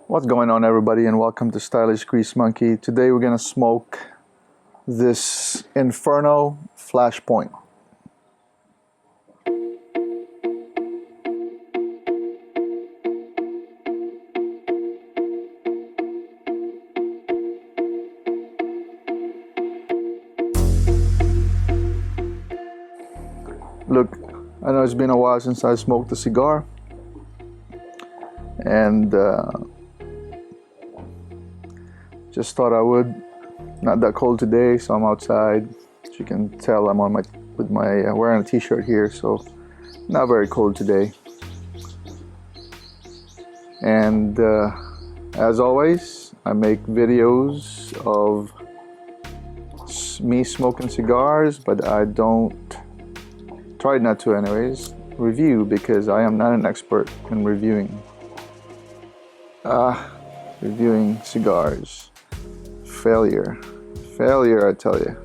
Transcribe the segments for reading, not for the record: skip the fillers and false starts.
What's going on, everybody, and welcome to Stylish Grease Monkey. Today we're gonna smoke this Inferno Flashpoint. Look, I know it's been a while since I smoked a cigar, and just thought I would. Not that cold today, so I'm outside. As you can tell, I'm on wearing a t-shirt here, so not very cold today. And as always, I make videos of me smoking cigars, but I don't try not to anyways review, because I am not an expert in reviewing cigars. Failure, I tell you.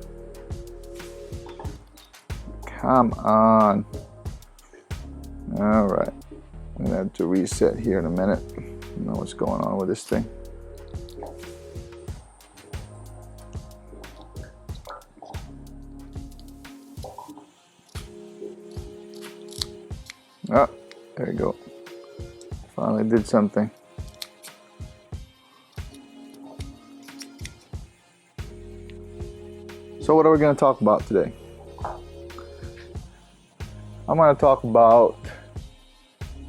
Come on. All right, I'm gonna have to reset here in a minute. I don't know what's going on with this thing. Ah, there you go. Finally did something. So what are we going to talk about today? I'm going to talk about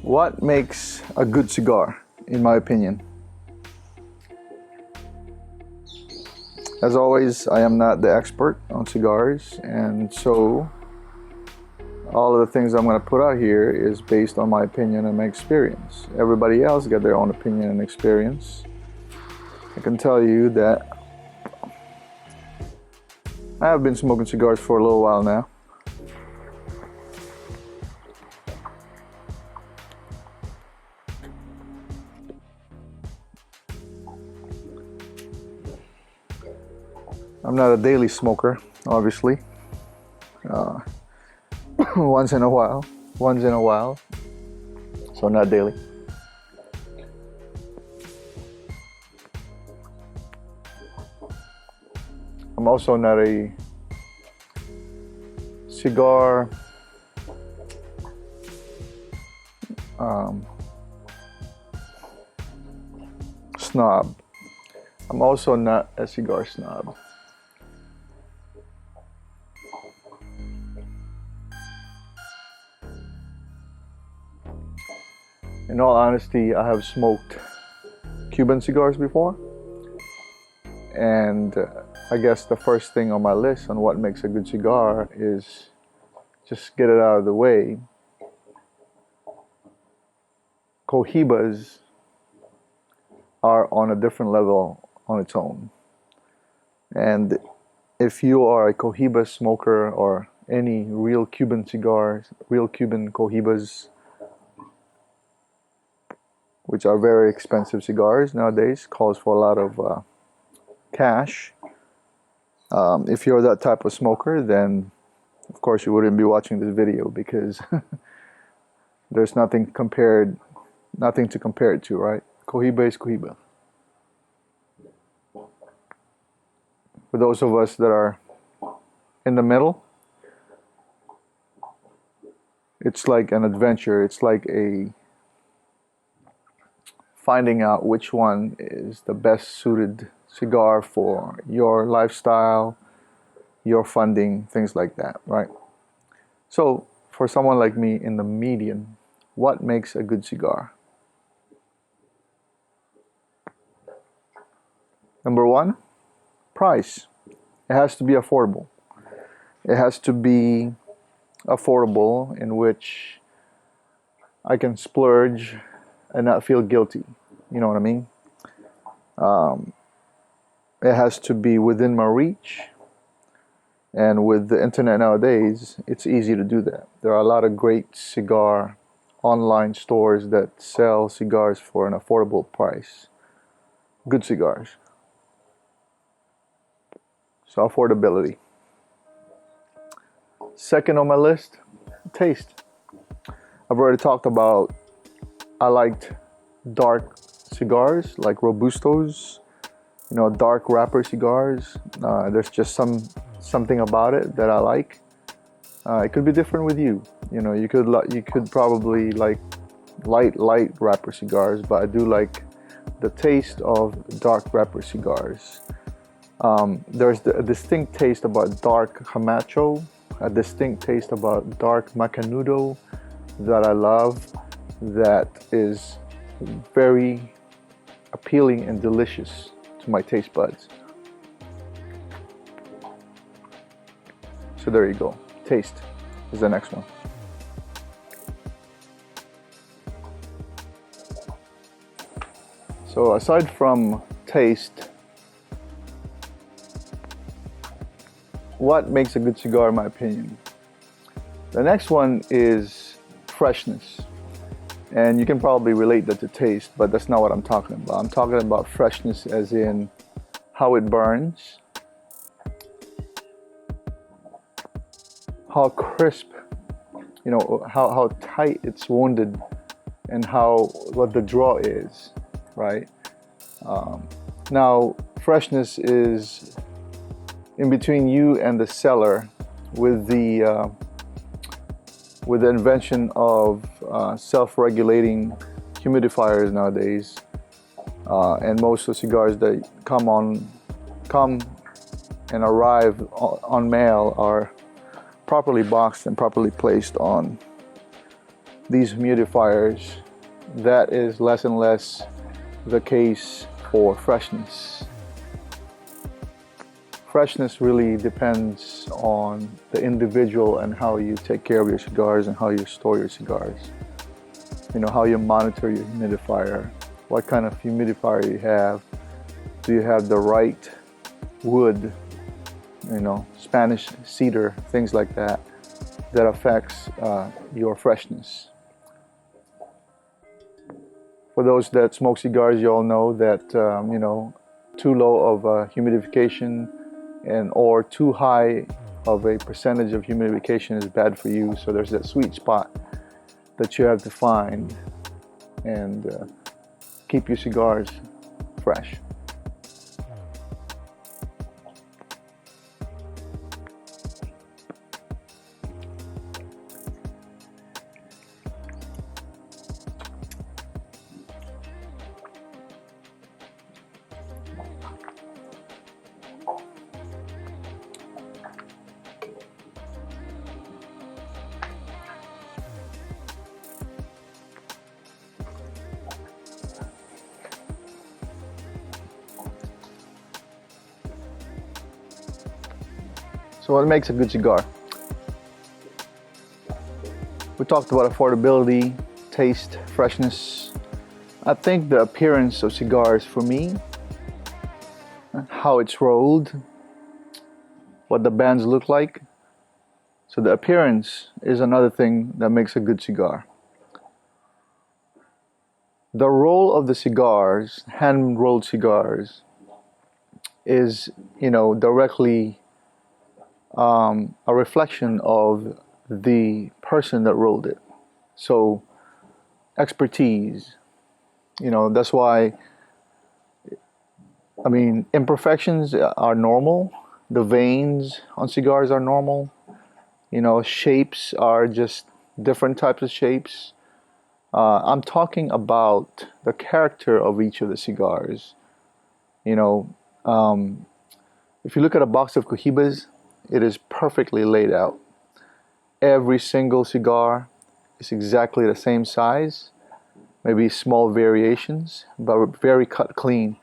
what makes a good cigar, in my opinion. As always, I am not the expert on cigars, and so all of the things I'm going to put out here is based on my opinion and my experience. Everybody else got their own opinion and experience. I can tell you that I have been smoking cigars for a little while now. I'm not a daily smoker, obviously. Once in a while, so not daily. I'm also not a cigar snob. I'm also not a cigar snob. In all honesty, I have smoked Cuban cigars before, and I guess the first thing on my list on what makes a good cigar is just get it out of the way. Cohibas are on a different level on its own. And if you are a Cohiba smoker or any real Cuban cigars, real Cuban Cohibas, which are very expensive cigars nowadays, calls for a lot of cash. If you're that type of smoker, then of course you wouldn't be watching this video, because there's nothing to compare it to, right? Cohiba is Cohiba. For those of us that are in the middle, it's like an adventure. It's like finding out which one is the best suited cigar for your lifestyle, your funding, things like that, right? So for someone like me in the median, what makes a good cigar? Number one, price. It has to be affordable. It has to be affordable in which I can splurge and not feel guilty. You know what I mean? It has to be within my reach. And with the internet nowadays, it's easy to do that. There are a lot of great cigar online stores that sell cigars for an affordable price. Good cigars. So affordability. Second on my list, taste. I've already talked about I liked dark cigars like Robustos, dark wrapper cigars. There's just something about it that I like. It could be different with you. You could probably like light wrapper cigars, but I do like the taste of dark wrapper cigars. There's a distinct taste about dark Camacho, a distinct taste about dark Macanudo that I love, that is very appealing and delicious to my taste buds. So there you go. Taste is the next one. So aside from taste, what makes a good cigar in my opinion? The next one is freshness. And you can probably relate that to taste, but that's not what I'm talking about. I'm talking about freshness as in how it burns, how crisp, how tight it's wounded, and what the draw is, right? Now, freshness is in between you and the seller with the invention of self-regulating humidifiers nowadays, and most of the cigars that come and arrive on mail are properly boxed and properly placed on these humidifiers. That is less and less the case for freshness. Freshness really depends on the individual and how you take care of your cigars and how you store your cigars. How you monitor your humidifier, what kind of humidifier you have. Do you have the right wood, Spanish cedar, things like that affects your freshness. For those that smoke cigars, you all know that, too low of humidification or too high of a percentage of humidification is bad for you. So there's that sweet spot that you have to find and keep your cigars fresh. So what makes a good cigar? We talked about affordability, taste, freshness. I think the appearance of cigars for me, how it's rolled, what the bands look like. So the appearance is another thing that makes a good cigar. The roll of the cigars, hand-rolled cigars, is, directly a reflection of the person that rolled it. So expertise, that's why, imperfections are normal. The veins on cigars are normal. Shapes are just different types of shapes. I'm talking about the character of each of the cigars. If you look at a box of Cohibas, it is perfectly laid out. Every single cigar is exactly the same size, maybe small variations, but very cut clean,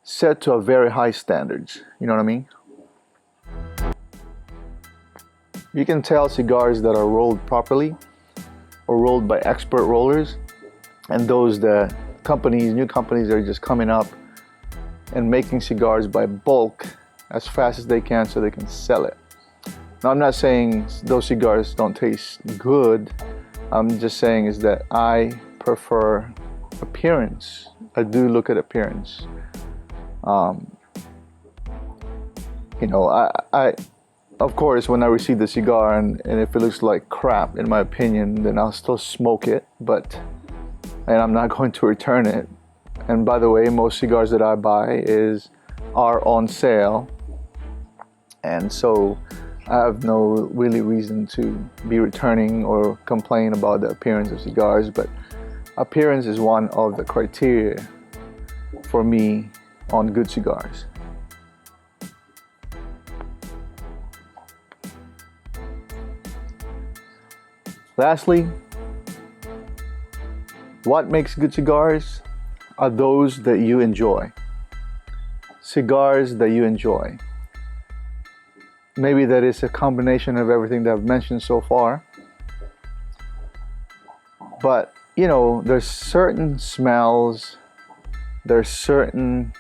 set to a very high standards. You know what I mean? You can tell cigars that are rolled properly or rolled by expert rollers, and those that new companies are just coming up and making cigars by bulk as fast as they can so they can sell it. Now, I'm not saying those cigars don't taste good. I'm just saying is that I prefer appearance. I do look at appearance. I of course, when I receive the cigar and if it looks like crap, in my opinion, then I'll still smoke it, and I'm not going to return it. And by the way, most cigars that I buy are on sale, and so I have no really reason to be returning or complain about the appearance of cigars, but appearance is one of the criteria for me on good cigars. Lastly, what makes good cigars are those that you enjoy. Cigars that you enjoy. Maybe that is a combination of everything that I've mentioned so far. But, you know, there's certain smells, there's certain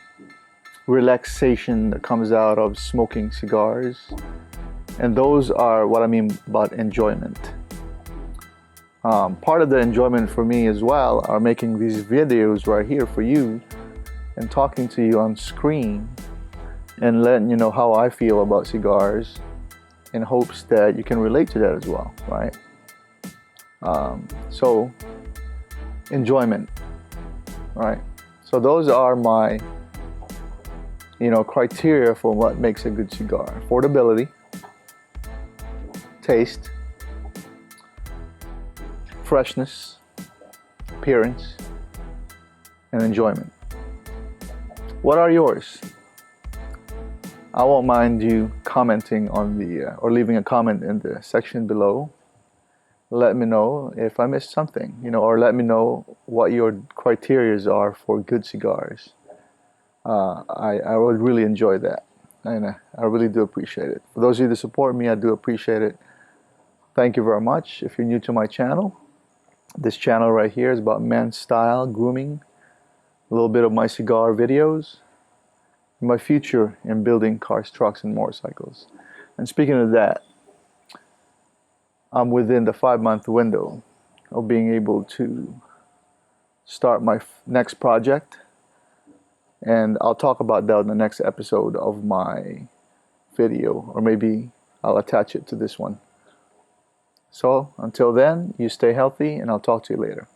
relaxation that comes out of smoking cigars. And those are what I mean about enjoyment. Part of the enjoyment for me as well are making these videos right here for you and talking to you on screen and letting you know how I feel about cigars in hopes that you can relate to that as well, right? So, enjoyment, right? So those are my, criteria for what makes a good cigar. Affordability, taste, freshness, appearance, and enjoyment. What are yours? I won't mind you commenting on or leaving a comment in the section below. Let me know if I missed something, or let me know what your criteria are for good cigars. I would really enjoy that, and I really do appreciate it. For those of you that support me, I do appreciate it. Thank you very much. If you're new to my channel, this channel right here is about men's style, grooming, a little bit of my cigar videos, my future in building cars, trucks, and motorcycles. And speaking of that, I'm within the 5-month window of being able to start my next project, and I'll talk about that in the next episode of my video, or maybe I'll attach it to this one. So until then, you stay healthy, and I'll talk to you later.